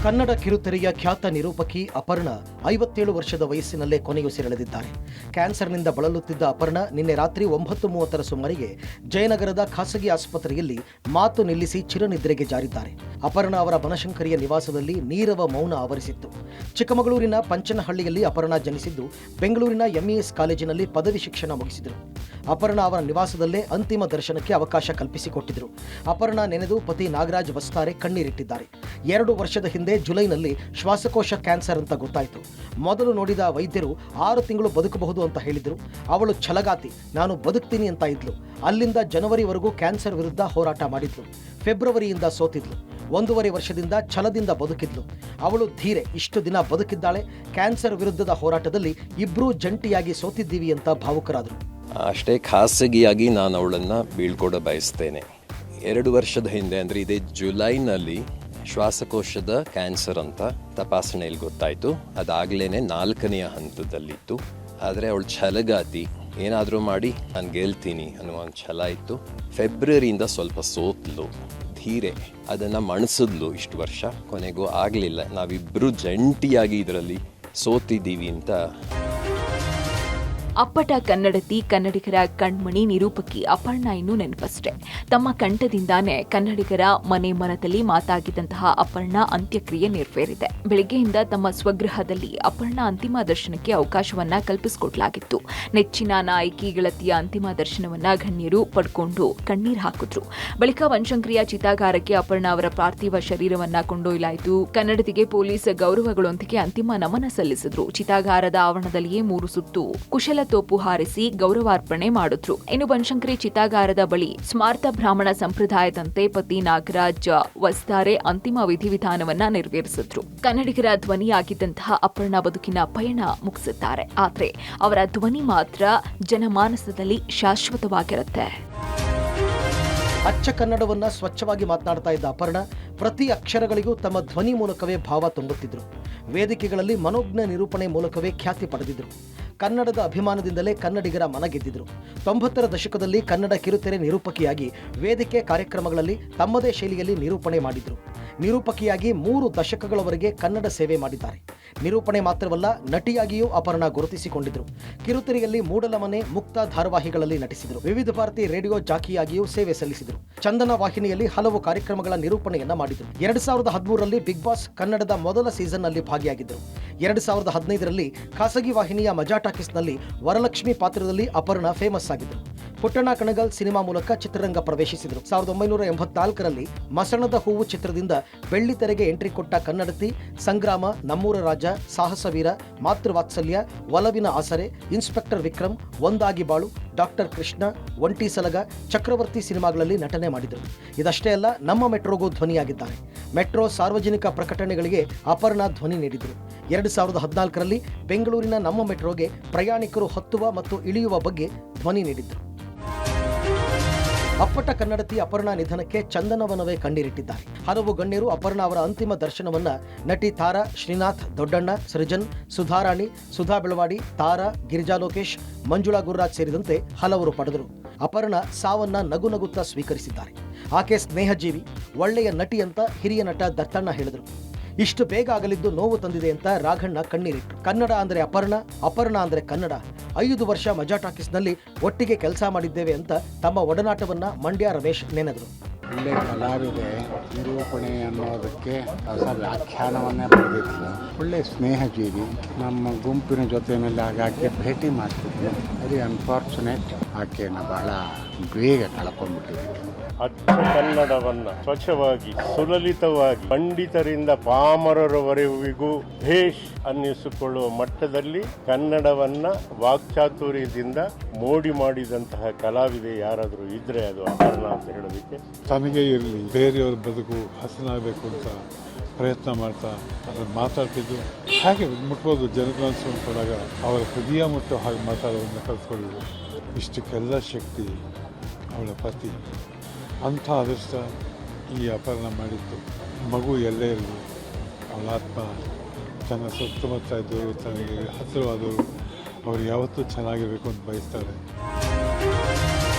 ಕನ್ನಡ ಕಿರುತೆರೆಯ ಖ್ಯಾತ ನಿರೂಪಕಿ ಅಪರ್ಣಾ 57 ವರ್ಷದ ವಯಸ್ಸಿನಲ್ಲೇ ಕೊನೆಯುಸಿರೆಳೆದಿದ್ದಾರೆ. ಕ್ಯಾನ್ಸರ್ನಿಂದ ಬಳಲುತ್ತಿದ್ದ ಅಪರ್ಣಾ ನಿನ್ನೆ ರಾತ್ರಿ 9:30 ಸುಮಾರಿಗೆ ಜಯನಗರದ ಖಾಸಗಿ ಆಸ್ಪತ್ರೆಯಲ್ಲಿ ಮಾತು ನಿಲ್ಲಿಸಿ ಚಿರನಿದ್ರೆಗೆ ಜಾರಿದ್ದಾರೆ. ಅಪರ್ಣಾ ಅವರ ಬನಶಂಕರಿಯ ನಿವಾಸದಲ್ಲಿ ನೀರವ ಮೌನ ಆವರಿಸಿತ್ತು. ಚಿಕ್ಕಮಗಳೂರಿನ ಪಂಚನಹಳ್ಳಿಯಲ್ಲಿ ಅಪರ್ಣಾ ಜನಿಸಿದ್ದು ಬೆಂಗಳೂರಿನ ಎಂಇಎಸ್ ಕಾಲೇಜಿನಲ್ಲಿ ಪದವಿ ಶಿಕ್ಷಣ ಮುಗಿಸಿದರು. ಅಪರ್ಣಾ ಅವರ ನಿವಾಸದಲ್ಲೇ ಅಂತಿಮ ದರ್ಶನಕ್ಕೆ ಅವಕಾಶ ಕಲ್ಪಿಸಿಕೊಟ್ಟಿದ್ದರು. ಅಪರ್ಣಾ ನೆನೆದು ಪತಿ ನಾಗರಾಜ್ ವಸ್ತಾರೆ ಕಣ್ಣೀರಿಟ್ಟಿದ್ದಾರೆ. 2 ವರ್ಷದ ಹಿಂದೆ ಜುಲೈನಲ್ಲಿ ಶ್ವಾಸಕೋಶ ಕ್ಯಾನ್ಸರ್ ಅಂತ ಗೊತ್ತಾಯಿತು. ಮೊದಲು ನೋಡಿದ ವೈದ್ಯರು 6 ತಿಂಗಳು ಬದುಕಬಹುದು ಅಂತ ಹೇಳಿದರು. ಅವಳು ಛಲಗಾತಿ, ನಾನು ಬದುಕ್ತೀನಿ ಅಂತ ಇದ್ಲು. ಅಲ್ಲಿಂದ ಜನವರಿವರೆಗೂ ಕ್ಯಾನ್ಸರ್ ವಿರುದ್ಧ ಹೋರಾಟ ಮಾಡಿದ್ಲು. ಫೆಬ್ರವರಿಯಿಂದ ಸೋತಿದ್ಲು. 1.5 ವರ್ಷದಿಂದ ಛಲದಿಂದ ಬದುಕಿದ್ಲು. ಅವಳು ಧೀರೆ, ಇಷ್ಟು ದಿನ ಬದುಕಿದ್ದಾಳೆ. ಕ್ಯಾನ್ಸರ್ ವಿರುದ್ಧದ ಹೋರಾಟದಲ್ಲಿ ಇಬ್ಬರೂ ಜಂಟಿಯಾಗಿ ಸೋತಿದ್ದೀವಿ ಅಂತ ಭಾವುಕರಾದರು. ಅಷ್ಟೇ ಖಾಸಗಿಯಾಗಿ ನಾನು ಅವಳನ್ನು ಬೀಳ್ಕೊಡ ಬಯಸ್ತೇನೆ. 2 ವರ್ಷದ ಹಿಂದೆ ಅಂದರೆ ಇದೇ ಜುಲೈನಲ್ಲಿ ಶ್ವಾಸಕೋಶದ ಕ್ಯಾನ್ಸರ್ ಅಂತ ತಪಾಸಣೆಯಲ್ಲಿ ಗೊತ್ತಾಯಿತು. ಅದಾಗಲೇ 4ನೇ ಹಂತದಲ್ಲಿತ್ತು. ಆದರೆ ಅವಳು ಛಲಗಾತಿ, ಏನಾದರೂ ಮಾಡಿ ನಾನು ಗೆಲ್ತೀನಿ ಅನ್ನುವ ಒಂದು ಛಲ ಇತ್ತು. ಫೆಬ್ರವರಿಯಿಂದ ಸ್ವಲ್ಪ ಸೋತ್ಲು, ಧೀರೆ, ಅದನ್ನು ಮಣಿಸಿದ್ಲು. ಇಷ್ಟು ವರ್ಷ ಕೊನೆಗೂ ಆಗಲಿಲ್ಲ. ನಾವಿಬ್ಬರು ಜಂಟಿಯಾಗಿ ಇದರಲ್ಲಿ ಸೋತಿದ್ದೀವಿ ಅಂತ. ಅಪ್ಪಟ ಕನ್ನಡತಿ, ಕನ್ನಡಿಗರ ಕಣ್ಮಣಿ ನಿರೂಪಕಿ ಅಪರ್ಣಾ ಇನ್ನೂ ನೆನಪಷ್ಟೇ. ತಮ್ಮ ಕಂಠದಿಂದಾನೇ ಕನ್ನಡಿಗರ ಮನೆ ಮನದಲ್ಲಿ ಮಾತಾಗಿದ್ದಂತಹ ಅಪರ್ಣಾ ಅಂತ್ಯಕ್ರಿಯೆ ನೆರವೇರಿದೆ. ಬೆಳಗ್ಗೆಯಿಂದ ತಮ್ಮ ಸ್ವಗೃಹದಲ್ಲಿ ಅಪರ್ಣಾ ಅಂತಿಮ ದರ್ಶನಕ್ಕೆ ಅವಕಾಶವನ್ನ ಕಲ್ಪಿಸಿಕೊಡಲಾಗಿತ್ತು. ನೆಚ್ಚಿನ ನಾಯಕಿ ಗೆಳತಿಯ ಅಂತಿಮ ದರ್ಶನವನ್ನ ಗಣ್ಯರು ಪಡ್ಕೊಂಡು ಕಣ್ಣೀರು ಹಾಕಿದ್ರು. ಬಳಿಕ ಬನಶಂಕರಿಯ ಚಿತಾಗಾರಕ್ಕೆ ಅಪರ್ಣಾ ಅವರ ಪಾರ್ಥಿವ ಶರೀರವನ್ನ ಕೊಂಡೊಯ್ಯಲಾಯಿತು. ಕನ್ನಡತಿಗೆ ಪೊಲೀಸ್ ಗೌರವಗಳೊಂದಿಗೆ ಅಂತಿಮ ನಮನ ಸಲ್ಲಿಸಿದ್ರು. ಚಿತಾಗಾರದ ಆವರಣದಲ್ಲಿಯೇ 3 ಸುತ್ತು ಕುಶಲ ತೋಪು ಹಾರಿಸಿ ಗೌರವಾರ್ಪಣೆ ಮಾಡಿದ್ರು. ಇನ್ನು ಬನಶಂಕರಿ ಚಿತಾಗಾರದ ಬಳಿ ಸ್ಮಾರ್ತ ಬ್ರಾಹ್ಮಣ ಸಂಪ್ರದಾಯದಂತೆ ಪತಿ ನಾಗರಾಜ್ ವಸ್ತಾರೆ ಅಂತಿಮ ವಿಧಿವಿಧಾನವನ್ನ ನೆರವೇರಿಸಿದ್ರು. ಕನ್ನಡಿಗರ ಧ್ವನಿಯಾಗಿದ್ದಂತಹ ಅಪರ್ಣಾ ಬದುಕಿನ ಪಯಣ ಮುಗಿಸಿದ್ದಾರೆ. ಆದ್ರೆ ಅವರ ಧ್ವನಿ ಮಾತ್ರ ಜನಮಾನಸದಲ್ಲಿ ಶಾಶ್ವತವಾಗಿರುತ್ತೆ. ಅಚ್ಚ ಕನ್ನಡವನ್ನ ಸ್ವಚ್ಛವಾಗಿ ಮಾತನಾಡ್ತಾ ಇದ್ದ ಅಪರ್ಣಾ ಪ್ರತಿ ಅಕ್ಷರಗಳಿಗೂ ತಮ್ಮ ಧ್ವನಿ ಮೂಲಕವೇ ಭಾವ ತುಂಬುತ್ತಿದ್ದರು. ವೇದಿಕೆಗಳಲ್ಲಿ ಮನೋಜ್ಞ ನಿರೂಪಣೆ ಮೂಲಕವೇ ಖ್ಯಾತಿ ಪಡೆದಿದ್ದರು. ಕನ್ನಡದ ಅಭಿಮಾನದಿಂದಲೇ ಕನ್ನಡಿಗರ ಮನ ಗೆದ್ದಿದ್ರು. 90ರ ದಶಕದಲ್ಲಿ ಕನ್ನಡ ಕಿರುತೆರೆ ನಿರೂಪಕಿಯಾಗಿ ವೇದಿಕೆ ಕಾರ್ಯಕ್ರಮಗಳಲ್ಲಿ ತಮ್ಮದೇ ಶೈಲಿಯಲ್ಲಿ ನಿರೂಪಣೆ ಮಾಡಿದ್ರು. ನಿರೂಪಕಿಯಾಗಿ 3 ದಶಕಗಳವರೆಗೆ ಕನ್ನಡ ಸೇವೆ ಮಾಡಿದ್ದಾರೆ. ನಿರೂಪಣೆ ಮಾತ್ರವಲ್ಲ, ನಟಿಯಾಗಿಯೂ ಅಪರ್ಣಾ ಗುರುತಿಸಿಕೊಂಡಿದ್ರು. ಕಿರುತೆರೆಯಲ್ಲಿ ಮೂಡಲಮನೆ, ಮುಕ್ತ ಧಾರಾವಾಹಿಗಳಲ್ಲಿ ನಟಿಸಿದರು. ವಿವಿಧ ಭಾರತಿ ರೇಡಿಯೋ ಜಾಕಿಯಾಗಿಯೂ ಸೇವೆ ಸಲ್ಲಿಸಿದರು. ಚಂದನ ವಾಹಿನಿಯಲ್ಲಿ ಹಲವು ಕಾರ್ಯಕ್ರಮಗಳ ನಿರೂಪಣೆಯನ್ನ ಮಾಡಿದರು. 2013ರಲ್ಲಿ ಬಿಗ್ ಬಾಸ್ ಕನ್ನಡದ ಮೊದಲ ಸೀಸನ್ನಲ್ಲಿ ಭಾಗಿಯಾಗಿದ್ದರು. 2015ರಲ್ಲಿ ಖಾಸಗಿ ವಾಹಿನಿಯ ಮಜಾ ಟಾಕೀಸ್ನಲ್ಲಿ ವರಲಕ್ಷ್ಮಿ ಪಾತ್ರದಲ್ಲಿ ಅಪರ್ಣಾ ಫೇಮಸ್ ಆಗಿದ್ದರು. ಪುಟ್ಟಣ್ಣ ಕಣಗಲ್ ಸಿನಿಮಾ ಮೂಲಕ ಚಿತ್ರರಂಗ ಪ್ರವೇಶಿಸಿದರು. 1984ರಲ್ಲಿ ಮಸಣದ ಹೂವು ಚಿತ್ರದಿಂದ ಬೆಳ್ಳಿತೆರೆಗೆ ಎಂಟ್ರಿ ಕೊಟ್ಟ ಕನ್ನಡತಿ ಸಂಗ್ರಾಮ, ನಮ್ಮೂರ ರಾಜ, ಸಾಹಸವೀರ, ಮಾತೃವಾತ್ಸಲ್ಯ, ಒಲವಿನ ಆಸರೆ, ಇನ್ಸ್ಪೆಕ್ಟರ್ ವಿಕ್ರಮ್, ಒಂದಾಗಿ ಬಾಳು, ಡಾಕ್ಟರ್ ಕೃಷ್ಣ, ಒಂಟಿ ಸಲಗ, ಚಕ್ರವರ್ತಿ ಸಿನಿಮಾಗಳಲ್ಲಿ ನಟನೆ ಮಾಡಿದರು. ಇದಷ್ಟೇ ಅಲ್ಲ, ನಮ್ಮ ಮೆಟ್ರೋಗೂ ಧ್ವನಿಯಾಗಿದ್ದಾರೆ. ಮೆಟ್ರೋ ಸಾರ್ವಜನಿಕ ಪ್ರಕಟಣೆಗಳಿಗೆ ಅಪರ್ಣಾ ಧ್ವನಿ ನೀಡಿದರು. 2014ರಲ್ಲಿ ಬೆಂಗಳೂರಿನ ನಮ್ಮ ಮೆಟ್ರೋಗೆ ಪ್ರಯಾಣಿಕರು ಹತ್ತುವ ಮತ್ತು ಇಳಿಯುವ ಬಗ್ಗೆ ಧ್ವನಿ ನೀಡಿದ್ದರು. ಅಪ್ಪಟ ಕನ್ನಡತಿ ಅಪರ್ಣಾ ನಿಧನಕ್ಕೆ ಚಂದನವನವೇ ಕಣ್ಣೀರಿಟ್ಟಿದ್ದಾರೆ. ಹಲವು ಗಣ್ಯರು ಅಪರ್ಣಾ ಅವರ ಅಂತಿಮ ದರ್ಶನವನ್ನ ನಟಿ ತಾರಾ, ಶ್ರೀನಾಥ್, ದೊಡ್ಡಣ್ಣ, ಸೃಜನ್, ಸುಧಾರಾಣಿ, ಸುಧಾ ಬೆಳವಾಡಿ, ತಾರಾ, ಗಿರಿಜಾ ಲೋಕೇಶ್, ಮಂಜುಳಾ ಗುರುರಾಜ್ ಸೇರಿದಂತೆ ಹಲವರು ಪಡೆದರು. ಅಪರ್ಣಾ ಸಾವನ್ನ ನಗುನಗುತ್ತಾ ಸ್ವೀಕರಿಸಿದ್ದಾರೆ. ಆಕೆ ಸ್ನೇಹಜೀವಿ, ಒಳ್ಳೆಯ ನಟಿ ಅಂತ ಹಿರಿಯ ನಟ ದತ್ತಣ್ಣ ಹೇಳಿದರು. ಇಷ್ಟು ಬೇಗ ಆಗಲಿದ್ದು ನೋವು ತಂದಿದೆ ಅಂತ ರಾಘಣ್ಣ ಕಣ್ಣೀರಿಟ್ಟರು. ಕನ್ನಡ ಅಂದರೆ ಅಪರ್ಣಾ, ಅಪರ್ಣಾ ಅಂದರೆ ಕನ್ನಡ. 5 ವರ್ಷ ಮಜಾ ಟಾಕೀಸ್ನಲ್ಲಿ ಒಟ್ಟಿಗೆ ಕೆಲಸ ಮಾಡಿದ್ದೇವೆ ಅಂತ ತಮ್ಮ ಒಡನಾಟವನ್ನ ಮಂಡ್ಯ ರಮೇಶ್ ನೆನೆದರು. ಒಳ್ಳೆ ಕಲಾವಿದೆ, ನಿರೂಪಣೆ ಅನ್ನೋದಕ್ಕೆ ಹೊಸ ವ್ಯಾಖ್ಯಾನವನ್ನೇ ಬರೆದಿದ್ಲು. ಒಳ್ಳೆ ಸ್ನೇಹಜೀವಿ, ನಮ್ಮ ಗುಂಪಿನ ಜೊತೆಯಲ್ಲಿ ಆಗಾಕೆ ಭೇಟಿ ಮಾಡ್ತಿದ್ವಿ. ವೆರಿ ಅನ್ಫಾರ್ಚುನೇಟ್, ಆಕೆಯನ್ನು ಬಹಳ ಬೇಗ ಕಳ್ಕೊಂಡ್ಬಿಟ್ಟಿದ್ವಿ. ಅಚ್ಚ ಕನ್ನಡವನ್ನು ಸ್ವಚ್ಛವಾಗಿ, ಸುಲಲಿತವಾಗಿ, ಪಂಡಿತರಿಂದ ಪಾಮರರವರೆಗೂ ಭೇಷ್ ಅನ್ನಿಸಿಕೊಳ್ಳುವ ಮಟ್ಟದಲ್ಲಿ ಕನ್ನಡವನ್ನ ವಾಕ್ಚಾತುರ್ಯದಿಂದ ಮೋಡಿ ಮಾಡಿದಂತಹ ಕಲಾವಿದೆ ಯಾರಾದರೂ ಇದ್ರೆ ಅದು ಅಪರ್ಣಾ ಅಂತ ಹೇಳೋದಕ್ಕೆ. ತನಗೆ ಇರಲಿ, ಬೇರೆಯವ್ರ ಬದುಕು ಹಸನಾಗಬೇಕು ಅಂತ ಪ್ರಯತ್ನ ಮಾಡ್ತಾ ಅದನ್ನು ಮಾತಾಡ್ತಿದ್ದು. ಹಾಗೆ ಮುಟ್ಬೋದು, ಜನಗಳು ಕೊಡಾಗ ಅವರ ಹೃದಯ ಮುಟ್ಟು ಹಾಗೆ ಮಾತಾಡೋದನ್ನು ಕಲ್ತ್ಕೊಳ್ಳೋದು. ಇಷ್ಟಕ್ಕೆಲ್ಲ ಶಕ್ತಿ ಅವಳ ಪತಿ. ಅಂಥ ಅದೃಷ್ಟ ಈ ಅಪರ್ಣಾ ಮಾಡಿತ್ತು. ಮಗು ಎಲ್ಲೇ ಇರಲಿ, ಅವಳ ಆತ್ಮ ತನ್ನ ಸುತ್ತಮುತ್ತ ಇದ್ದವರು, ತನಗೆ ಹತ್ತಿರವಾದವರು, ಅವರು ಯಾವತ್ತೂ ಚೆನ್ನಾಗಿರಬೇಕು ಅಂತ ಬಯಸ್ತಾರೆ.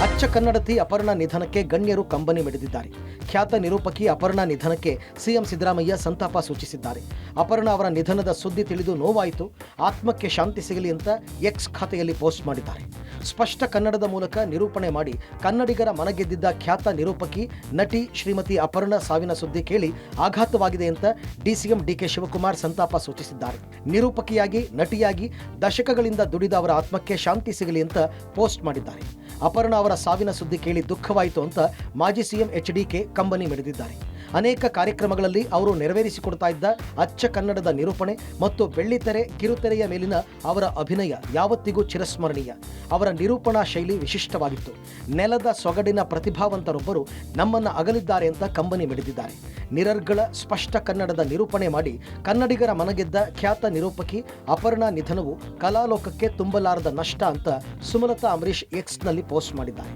ಅಚ್ಚ ಕನ್ನಡತಿ ಅಪರ್ಣಾ ನಿಧನಕ್ಕೆ ಗಣ್ಯರು ಕಂಬನಿ ಮಿಡಿದಿದ್ದಾರೆ. ಖ್ಯಾತ ನಿರೂಪಕಿ ಅಪರ್ಣಾ ನಿಧನಕ್ಕೆ ಸಿಎಂ ಸಿದ್ದರಾಮಯ್ಯ ಸಂತಾಪ ಸೂಚಿಸಿದ್ದಾರೆ. ಅಪರ್ಣಾ ಅವರ ನಿಧನದ ಸುದ್ದಿ ತಿಳಿದು ನೋವಾಯಿತು, ಆತ್ಮಕ್ಕೆ ಶಾಂತಿ ಸಿಗಲಿ ಅಂತ ಎಕ್ಸ್ ಖಾತೆಯಲ್ಲಿ ಪೋಸ್ಟ್ ಮಾಡಿದ್ದಾರೆ. ಸ್ಪಷ್ಟ ಕನ್ನಡದ ಮೂಲಕ ನಿರೂಪಣೆ ಮಾಡಿ ಕನ್ನಡಿಗರ ಮನಗೆದ್ದಿದ್ದ ಖ್ಯಾತ ನಿರೂಪಕಿ ನಟಿ ಶ್ರೀಮತಿ ಅಪರ್ಣಾ ಸಾವಿನ ಸುದ್ದಿ ಕೇಳಿ ಆಘಾತವಾಗಿದೆ ಅಂತ ಡಿಸಿಎಂ ಡಿಕೆ ಶಿವಕುಮಾರ್ ಸಂತಾಪ ಸೂಚಿಸಿದ್ದಾರೆ. ನಿರೂಪಕಿಯಾಗಿ ನಟಿಯಾಗಿ ದಶಕಗಳಿಂದ ದುಡಿದ ಅವರ ಆತ್ಮಕ್ಕೆ ಶಾಂತಿ ಸಿಗಲಿ ಅಂತ ಪೋಸ್ಟ್ ಮಾಡಿದ್ದಾರೆ. ಅಪರ್ಣಾ ಅವರ ಸಾವಿನ ಸುದ್ದಿ ಕೇಳಿ ದುಃಖವಾಯಿತು ಅಂತ ಮಾಜಿ ಸಿಎಂ ಎಚ್ಡಿಕೆ ಕಂಬನಿ ಮಿಡಿದಿದ್ದಾರೆ. ಅನೇಕ ಕಾರ್ಯಕ್ರಮಗಳಲ್ಲಿ ಅವರು ನೆರವೇರಿಸಿಕೊಡ್ತಾ ಇದ್ದ ಅಚ್ಚ ಕನ್ನಡದ ನಿರೂಪಣೆ ಮತ್ತು ಬೆಳ್ಳಿತೆರೆ ಕಿರುತೆರೆಯ ಮೇಲಿನ ಅವರ ಅಭಿನಯ ಯಾವತ್ತಿಗೂ ಚಿರಸ್ಮರಣೀಯ. ಅವರ ನಿರೂಪಣಾ ಶೈಲಿ ವಿಶಿಷ್ಟವಾಗಿತ್ತು. ನೆಲದ ಸೊಗಡಿನ ಪ್ರತಿಭಾವಂತರೊಬ್ಬರು ನಮ್ಮನ್ನು ಅಗಲಿದ್ದಾರೆ ಅಂತ ಕಂಬನಿ ಮಿಡಿದಿದ್ದಾರೆ. ನಿರರ್ಗಳ ಸ್ಪಷ್ಟ ಕನ್ನಡದ ನಿರೂಪಣೆ ಮಾಡಿ ಕನ್ನಡಿಗರ ಮನಗೆದ್ದ ಖ್ಯಾತ ನಿರೂಪಕಿ ಅಪರ್ಣಾ ನಿಧನವು ಕಲಾಲೋಕಕ್ಕೆ ತುಂಬಲಾರದ ನಷ್ಟ ಅಂತ ಸುಮಲತಾ ಅಂಬರೀಶ್ ಎಕ್ಸ್ನಲ್ಲಿ ಪೋಸ್ಟ್ ಮಾಡಿದ್ದಾರೆ.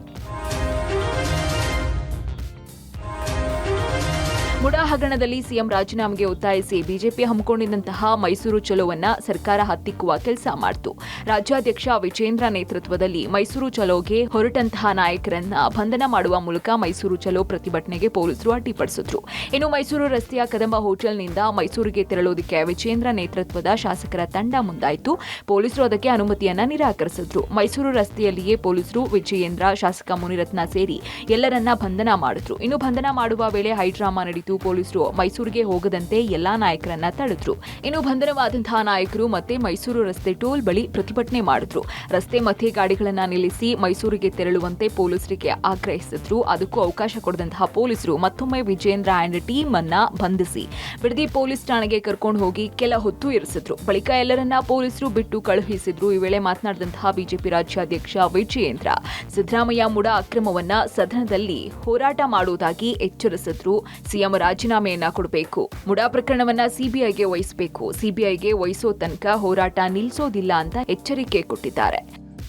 ಮುಡಾ ಹಗರಣದಲ್ಲಿ ಸಿಎಂ ರಾಜೀನಾಮೆಗೆ ಒತ್ತಾಯಿಸಿ ಬಿಜೆಪಿ ಹಮ್ಮಿಕೊಂಡಿದ್ದಂತಹ ಮೈಸೂರು ಚಲೋವನ್ನ ಸರ್ಕಾರ ಹತ್ತಿಕ್ಕುವ ಕೆಲಸ ಮಾಡಿತು. ರಾಜ್ಯಾಧ್ಯಕ್ಷ ವಿಜೇಂದ್ರ ನೇತೃತ್ವದಲ್ಲಿ ಮೈಸೂರು ಚಲೋಗೆ ಹೊರಟಂತಹ ನಾಯಕರನ್ನ ಬಂಧನ ಮಾಡುವ ಮೂಲಕ ಮೈಸೂರು ಚಲೋ ಪ್ರತಿಭಟನೆಗೆ ಪೊಲೀಸರು ಅಡ್ಡಿಪಡಿಸಿದ್ರು. ಇನ್ನು ಮೈಸೂರು ರಸ್ತೆಯ ಕದಂಬ ಹೋಟೆಲ್ನಿಂದ ಮೈಸೂರಿಗೆ ತೆರಳೋದಕ್ಕೆ ವಿಜೇಂದ್ರ ನೇತೃತ್ವದ ಶಾಸಕರ ತಂಡ ಮುಂದಾಯಿತು. ಪೊಲೀಸರು ಅದಕ್ಕೆ ಅನುಮತಿಯನ್ನ ನಿರಾಕರಿಸಿದ್ರು. ಮೈಸೂರು ರಸ್ತೆಯಲ್ಲಿಯೇ ಪೊಲೀಸರು ವಿಜಯೇಂದ್ರ, ಶಾಸಕ ಮುನಿರತ್ನ ಸೇರಿ ಎಲ್ಲರನ್ನ ಬಂಧನ ಮಾಡಿದ್ರು. ಇನ್ನು ಬಂಧನ ಮಾಡುವ ವೇಳೆ ಹೈಡ್ರಾಮಾ ನಡೆಯಿತು. ಪೊಲೀಸರು ಮೈಸೂರಿಗೆ ಹೋಗದಂತೆ ಎಲ್ಲಾ ನಾಯಕರನ್ನ ತಡೆದ್ರು. ಇನ್ನು ಬಂಧನವಾದಂತಹ ನಾಯಕರು ಮತ್ತೆ ಮೈಸೂರು ರಸ್ತೆ ಟೋಲ್ ಬಳಿ ಪ್ರತಿಭಟನೆ ಮಾಡಿದ್ರು. ರಸ್ತೆ ಮಧ್ಯೆ ಗಾಡಿಗಳನ್ನ ನಿಲ್ಲಿಸಿ ಮೈಸೂರಿಗೆ ತೆರಳುವಂತೆ ಪೊಲೀಸರಿಗೆ ಆಗ್ರಹಿಸಿದ್ರು. ಅದಕ್ಕೂ ಅವಕಾಶ ಕೊಡದಂತಹ ಪೊಲೀಸರು ಮತ್ತೊಮ್ಮೆ ವಿಜೇಂದ್ರ ಅಂಡ್ ಟೀಮ್ ಅನ್ನ ಬಂಧಿಸಿ ಬಿಡದಿ ಪೊಲೀಸ್ ಠಾಣೆಗೆ ಕರ್ಕೊಂಡು ಹೋಗಿ ಕೆಲ ಹೊತ್ತು ಇರಿಸಿದ್ರು. ಬಳಿಕ ಎಲ್ಲರನ್ನ ಪೊಲೀಸರು ಬಿಟ್ಟು ಕಳುಹಿಸಿದ್ರು. ಈ ವೇಳೆ ಮಾತನಾಡಿದಂತಹ ಬಿಜೆಪಿ ರಾಜ್ಯಾಧ್ಯಕ್ಷ ವಿಜಯೇಂದ್ರ ಸಿದ್ದರಾಮಯ್ಯ ಮುಡಾ ಅಕ್ರಮವನ್ನ ಸದನದಲ್ಲಿ ಹೋರಾಟ ಮಾಡುವುದಾಗಿ ಎಚ್ಚರಿಸಿದ್ರು. ಸಿಎಂ ರಾಜೀನಾಮೆಯನ್ನ ಕೊಡಬೇಕು, ಮುಡಾ ಪ್ರಕರಣವನ್ನ ಸಿಬಿಐಗೆ ವಹಿಸಬೇಕು, ಸಿಬಿಐಗೆ ವಹಿಸೋ ತನಕ ಹೋರಾಟ ನಿಲ್ಲಿಸೋದಿಲ್ಲ ಅಂತ ಎಚ್ಚರಿಕೆ ಕೊಟ್ಟಿದ್ದಾರೆ.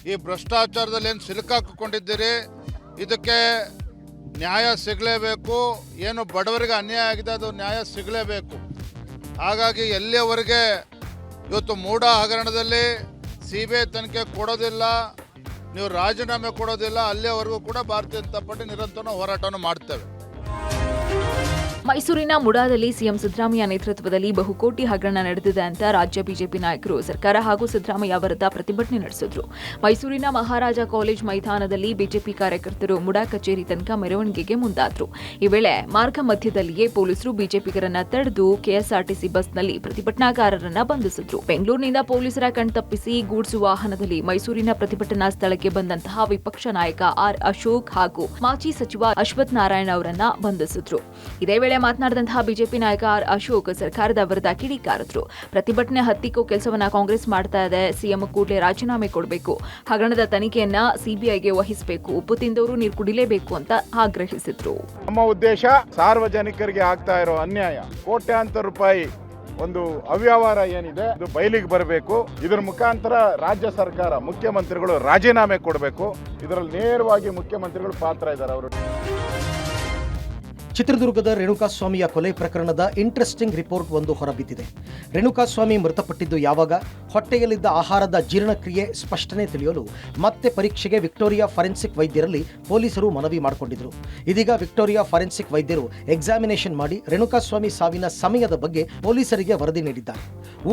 ಈ ಭ್ರಷ್ಟಾಚಾರದಲ್ಲಿ ಏನು ಸಿಲುಕಾಕೊಂಡಿದ್ದೀರಿ, ಇದಕ್ಕೆ ನ್ಯಾಯ ಸಿಗಲೇಬೇಕು. ಏನು ಬಡವರಿಗೆ ಅನ್ಯಾಯ ಆಗಿದೆ ಅದು ನ್ಯಾಯ ಸಿಗಲೇಬೇಕು. ಹಾಗಾಗಿ ಎಲ್ಲಿಯವರೆಗೆ ಇವತ್ತು ಮೂಡಾ ಹಗರಣದಲ್ಲಿ ಸಿಬಿಐ ತನಿಖೆ ಕೊಡೋದಿಲ್ಲ, ನೀವು ರಾಜೀನಾಮೆ ಕೊಡೋದಿಲ್ಲ, ಅಲ್ಲಿಯವರೆಗೂ ಕೂಡ ಭಾರತೀಯ ಜನತಾ ಪಾರ್ಟಿ ನಿರಂತರ ಹೋರಾಟವನ್ನು ಮಾಡ್ತೇವೆ. ಮೈಸೂರಿನ ಮುಡಾದಲ್ಲಿ ಸಿಎಂ ಸಿದ್ದರಾಮಯ್ಯ ನೇತೃತ್ವದಲ್ಲಿ ಬಹುಕೋಟಿ ಹಗರಣ ನಡೆದಿದೆ ಅಂತ ರಾಜ್ಯ ಬಿಜೆಪಿ ನಾಯಕರು ಸರ್ಕಾರ ಹಾಗೂ ಸಿದ್ದರಾಮಯ್ಯ ವಿರುದ್ಧ ಪ್ರತಿಭಟನೆ ನಡೆಸಿದ್ರು. ಮೈಸೂರಿನ ಮಹಾರಾಜ ಕಾಲೇಜ್ ಮೈದಾನದಲ್ಲಿ ಬಿಜೆಪಿ ಕಾರ್ಯಕರ್ತರು ಮುಡಾ ಕಚೇರಿ ತನಕ ಮೆರವಣಿಗೆಗೆ ಮುಂದಾದ್ರು. ಈ ವೇಳೆ ಮಾರ್ಗ ಮಧ್ಯದಲ್ಲಿಯೇ ಪೊಲೀಸರು ಬಿಜೆಪಿಗರನ್ನ ತಡೆದು ಕೆಎಸ್ಆರ್ಟಿಸಿ ಬಸ್ನಲ್ಲಿ ಪ್ರತಿಭಟನಾಕಾರರನ್ನ ಬಂಧಿಸಿದ್ರು. ಬೆಂಗಳೂರಿನಿಂದ ಪೊಲೀಸರ ಕಣ್ತಪ್ಪಿಸಿ ಗೂಡ್ಸ್ ವಾಹನದಲ್ಲಿ ಮೈಸೂರಿನ ಪ್ರತಿಭಟನಾ ಸ್ಥಳಕ್ಕೆ ಬಂದಂತಹ ವಿಪಕ್ಷ ನಾಯಕ ಆರ್ ಅಶೋಕ್ ಹಾಗೂ ಮಾಜಿ ಸಚಿವ ಅಶ್ವಥ್ ನಾರಾಯಣ ಅವರನ್ನ ಬಂಧಿಸಿದ್ರು. ಇದೇ ವೇಳೆ ಮಾತನಾಡಿದಂತಹ ಬಿಜೆಪಿ ನಾಯಕ ಆರ್ ಅಶೋಕ್ ಸರ್ಕಾರದ ವಿರುದ್ಧ ಕಿಡಿಕಾರಿದ್ರು. ಪ್ರತಿಭಟನೆ ಹತ್ತಿಕ್ಕೋ ಕೆಲಸವನ್ನ ಕಾಂಗ್ರೆಸ್ ಮಾಡ್ತಾ ಇದೆ, ಸಿಎಂ ಕೂಡಲೇ ರಾಜೀನಾಮೆ ಕೊಡಬೇಕು, ಹಗರಣದ ತನಿಖೆಯನ್ನ ಸಿಬಿಐಗೆ ವಹಿಸಬೇಕು, ಉಪ್ಪು ತಿಂದವರು ನೀರು ಕುಡಿಲೇಬೇಕು ಅಂತ ಆಗ್ರಹಿಸಿದ್ರು. ನಮ್ಮ ಉದ್ದೇಶ ಸಾರ್ವಜನಿಕರಿಗೆ ಆಗ್ತಾ ಇರೋ ಅನ್ಯಾಯ, ಕೋಟ್ಯಾಂತರ ರೂಪಾಯಿ ಒಂದು ಅವ್ಯವಹಾರ ಏನಿದೆ ಅದು ಬಯಲಿಗೆ ಬರಬೇಕು. ಇದರ ಮುಖಾಂತರ ರಾಜ್ಯ ಸರ್ಕಾರ, ಮುಖ್ಯಮಂತ್ರಿಗಳು ರಾಜೀನಾಮೆ ಕೊಡಬೇಕು. ಇದರಲ್ಲಿ ನೇರವಾಗಿ ಮುಖ್ಯಮಂತ್ರಿಗಳು ಪಾತ್ರ ಇದ್ದಾರೆ. ಅವರು ಚಿತ್ರದುರ್ಗದ ರೇಣುಕಾಸ್ವಾಮಿಯ ಕೊಲೆ ಪ್ರಕರಣದ ಇಂಟ್ರೆಸ್ಟಿಂಗ್ ರಿಪೋರ್ಟ್ ಒಂದು ಹೊರಬಿದ್ದಿದೆ. ರೇಣುಕಾಸ್ವಾಮಿ ಮೃತಪಟ್ಟಿದ್ದು ಯಾವಾಗ, ಹೊಟ್ಟೆಯಲ್ಲಿದ್ದ ಆಹಾರದ ಜೀರ್ಣಕ್ರಿಯೆ ಸ್ಪಷ್ಟನೆ ತಿಳಿಯಲು ಮತ್ತೆ ಪರೀಕ್ಷೆಗೆ ವಿಕ್ಟೋರಿಯಾ ಫಾರೆನ್ಸಿಕ್ ವೈದ್ಯರಲ್ಲಿ ಪೊಲೀಸರು ಮನವಿ ಮಾಡಿಕೊಂಡಿದ್ರು. ಇದೀಗ ವಿಕ್ಟೋರಿಯಾ ಫಾರೆನ್ಸಿಕ್ ವೈದ್ಯರು ಎಕ್ಸಾಮಿನೇಷನ್ ಮಾಡಿ ರೇಣುಕಾಸ್ವಾಮಿ ಸಾವಿನ ಸಮಯದ ಬಗ್ಗೆ ಪೊಲೀಸರಿಗೆ ವರದಿ ನೀಡಿದ್ದಾರೆ.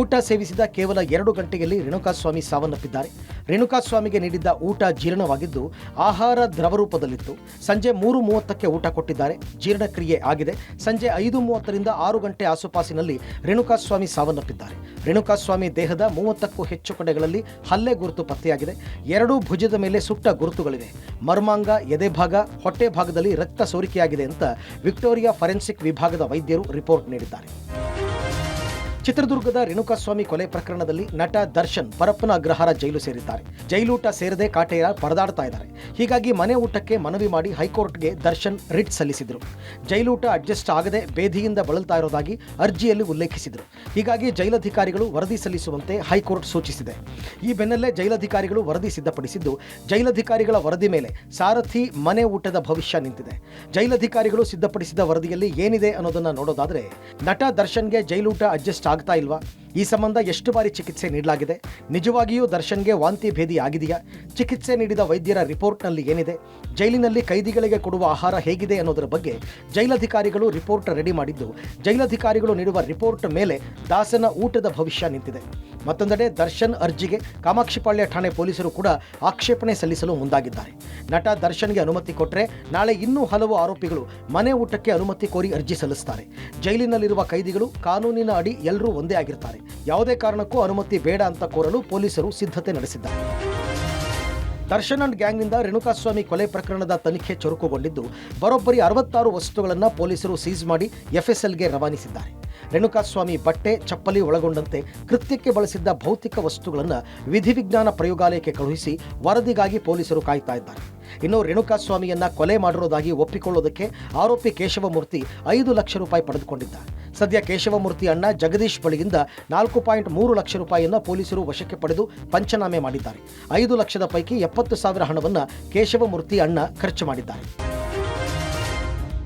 ಊಟ ಸೇವಿಸಿದ ಕೇವಲ 2 ಗಂಟೆಯಲ್ಲಿ ರೇಣುಕಾಸ್ವಾಮಿ ಸಾವನ್ನಪ್ಪಿದ್ದಾರೆ. ರೇಣುಕಾಸ್ವಾಮಿಗೆ ನೀಡಿದ್ದ ಊಟ ಜೀರ್ಣವಾಗಿದ್ದು ಆಹಾರ ದ್ರವರೂಪದಲ್ಲಿತ್ತು. ಸಂಜೆ 3:30ಕ್ಕೆ ಊಟ ಕೊಟ್ಟಿದ್ದಾರೆ. ಜೀರ್ಣಕ್ರಿಯೆ ಆಗಿದೆ. ಸಂಜೆ 5:30ರಿಂದ 6 ಗಂಟೆ ಆಸುಪಾಸಿನಲ್ಲಿ ರೇಣುಕಾಸ್ವಾಮಿ ಸಾವನ್ನಪ್ಪಿದ್ದಾರೆ. ರೇಣುಕಾಸ್ವಾಮಿ ದೇಹದ 30ಕ್ಕೂ ಹೆಚ್ಚು ಕಡೆಗಳಲ್ಲಿ ಹಲ್ಲೆ ಗುರುತು ಪತ್ತೆಯಾಗಿದೆ. 2 ಭುಜದ ಮೇಲೆ ಸುಟ್ಟ ಗುರುತುಗಳಿವೆ. ಮರ್ಮಾಂಗ, ಎದೆಭಾಗ, ಹೊಟ್ಟೆ ಭಾಗದಲ್ಲಿ ರಕ್ತ ಸೋರಿಕೆಯಾಗಿದೆ ಅಂತ ವಿಕ್ಟೋರಿಯಾ ಫಾರೆನ್ಸಿಕ್ ವಿಭಾಗದ ವೈದ್ಯರು ರಿಪೋರ್ಟ್ ನೀಡಿದ್ದಾರೆ. ಚಿತ್ರದುರ್ಗದ ರೇಣುಕಾಸ್ವಾಮಿ ಕೊಲೆ ಪ್ರಕರಣದಲ್ಲಿ ನಟ ದರ್ಶನ್ ಪರಪ್ಪನ ಅಗ್ರಹಾರ ಜೈಲು ಸೇರಿದ್ದಾರೆ. ಜೈಲೂಟ ಸೇರದೆ ಕಾಟೇರ ಪರದಾಡ್ತಾ ಇದ್ದಾರೆ. ಹೀಗಾಗಿ ಮನೆ ಊಟಕ್ಕೆ ಮನವಿ ಮಾಡಿ ಹೈಕೋರ್ಟ್ಗೆ ದರ್ಶನ್ ರಿಟ್ ಸಲ್ಲಿಸಿದ್ರು. ಜೈಲೂಟ ಅಡ್ಜಸ್ಟ್ ಆಗದೆ ಬೇಧಿಯಿಂದ ಬಳಲ್ತಾ ಇರೋದಾಗಿ ಅರ್ಜಿಯಲ್ಲಿ ಉಲ್ಲೇಖಿಸಿದರು. ಹೀಗಾಗಿ ಜೈಲಧಿಕಾರಿಗಳು ವರದಿ ಸಲ್ಲಿಸುವಂತೆ ಹೈಕೋರ್ಟ್ ಸೂಚಿಸಿದೆ. ಈ ಬೆನ್ನಲ್ಲೇ ಜೈಲಧಿಕಾರಿಗಳು ವರದಿ ಸಿದ್ಧಪಡಿಸಿದ್ದು, ಜೈಲಧಿಕಾರಿಗಳ ವರದಿ ಮೇಲೆ ಸಾರಥಿ ಮನೆ ಊಟದ ಭವಿಷ್ಯ ನಿಂತಿದೆ. ಜೈಲಧಿಕಾರಿಗಳು ಸಿದ್ಧಪಡಿಸಿದ ವರದಿಯಲ್ಲಿ ಏನಿದೆ ಅನ್ನೋದನ್ನ ನೋಡೋದಾದ್ರೆ, ನಟ ದರ್ಶನ್ಗೆ ಜೈಲೂಟ ಅಡ್ಜಸ್ಟ್ ಆಗ್ತಾ ಇಲ್ವಾ, ಈ ಸಂಬಂಧ ಎಷ್ಟು ಬಾರಿ ಚಿಕಿತ್ಸೆ ನೀಡಲಾಗಿದೆ, ನಿಜವಾಗಿಯೂ ದರ್ಶನ್ಗೆ ವಾಂತಿ ಭೇದಿ ಆಗಿದೆಯಾ, ಚಿಕಿತ್ಸೆ ನೀಡಿದ ವೈದ್ಯರ ರಿಪೋರ್ಟ್ನಲ್ಲಿ ಏನಿದೆ, ಜೈಲಿನಲ್ಲಿ ಕೈದಿಗಳಿಗೆ ಕೊಡುವ ಆಹಾರ ಹೇಗಿದೆ ಅನ್ನೋದರ ಬಗ್ಗೆ ಜೈಲಧಿಕಾರಿಗಳು ರಿಪೋರ್ಟ್ ರೆಡಿ ಮಾಡಿದ್ದು, ಜೈಲಧಿಕಾರಿಗಳು ನೀಡುವ ರಿಪೋರ್ಟ್ ಮೇಲೆ ದಾಸನ ಊಟದ ಭವಿಷ್ಯ ನಿಂತಿದೆ. ಮತ್ತೊಂದೆಡೆ ದರ್ಶನ್ ಅರ್ಜಿಗೆ ಕಾಮಾಕ್ಷಿಪಾಳ್ಯ ಠಾಣೆ ಪೊಲೀಸರು ಕೂಡ ಆಕ್ಷೇಪಣೆ ಸಲ್ಲಿಸಲು ಮುಂದಾಗಿದ್ದಾರೆ. ನಟ ದರ್ಶನ್ಗೆ ಅನುಮತಿ ಕೊಟ್ಟರೆ ನಾಳೆ ಇನ್ನೂ ಹಲವು ಆರೋಪಿಗಳು ಮನೆ ಊಟಕ್ಕೆ ಅನುಮತಿ ಕೋರಿ ಅರ್ಜಿ ಸಲ್ಲಿಸುತ್ತಾರೆ. ಜೈಲಿನಲ್ಲಿರುವ ಕೈದಿಗಳು ಕಾನೂನಿನ ಅಡಿ ಎಲ್ಲರೂ ಒಂದೇ ಆಗಿರ್ತಾರೆ. ಯಾವುದೇ ಕಾರಣಕ್ಕೂ ಅನುಮತಿ ಬೇಡ ಅಂತ ಕೋರಲು ಪೊಲೀಸರು ಸಿದ್ಧತೆ ನಡೆಸಿದ್ದಾರೆ. ದರ್ಶನ್ ಅಂಡ್ ಗ್ಯಾಂಗ್ನಿಂದ ರೇಣುಕಾಸ್ವಾಮಿ ಕೊಲೆ ಪ್ರಕರಣದ ತನಿಖೆ ಚುರುಕುಗೊಂಡಿದ್ದು, ಬರೋಬ್ಬರಿ 66 ವಸ್ತುಗಳನ್ನು ಪೊಲೀಸರು ಸೀಸ್ ಮಾಡಿ ಎಫ್ಎಸ್ಎಲ್ಗೆ ರವಾನಿಸಿದ್ದಾರೆ. ರೇಣುಕಾಸ್ವಾಮಿ ಬಟ್ಟೆ, ಚಪ್ಪಲಿ ಒಳಗೊಂಡಂತೆ ಕೃತ್ಯಕ್ಕೆ ಬಳಸಿದ್ದ ಭೌತಿಕ ವಸ್ತುಗಳನ್ನು ವಿಧಿವಿಜ್ಞಾನ ಪ್ರಯೋಗಾಲಯಕ್ಕೆ ಕಳುಹಿಸಿ ವರದಿಗಾಗಿ ಪೊಲೀಸರು ಕಾಯ್ತಾ ಇದ್ದಾರೆ. ಇನ್ನು ರೇಣುಕಾಸ್ವಾಮಿಯನ್ನ ಕೊಲೆ ಮಾಡಿರೋದಾಗಿ ಒಪ್ಪಿಕೊಳ್ಳೋದಕ್ಕೆ ಆರೋಪಿ ಕೇಶವಮೂರ್ತಿ 5 ಲಕ್ಷ ರೂಪಾಯಿ ಪಡೆದುಕೊಂಡಿದ್ದ. ಸದ್ಯ ಕೇಶವಮೂರ್ತಿ ಅಣ್ಣ ಜಗದೀಶ್ ಬಳಿಯಿಂದ 4.3 ಲಕ್ಷ ರೂಪಾಯಿಯನ್ನು ಪೊಲೀಸರು ವಶಕ್ಕೆ ಪಡೆದು ಪಂಚನಾಮೆ ಮಾಡಿದ್ದಾರೆ. 5 ಲಕ್ಷದ ಪೈಕಿ 70,000 ಹಣವನ್ನು ಕೇಶವಮೂರ್ತಿ ಅಣ್ಣ ಖರ್ಚು ಮಾಡಿದ್ದಾರೆ.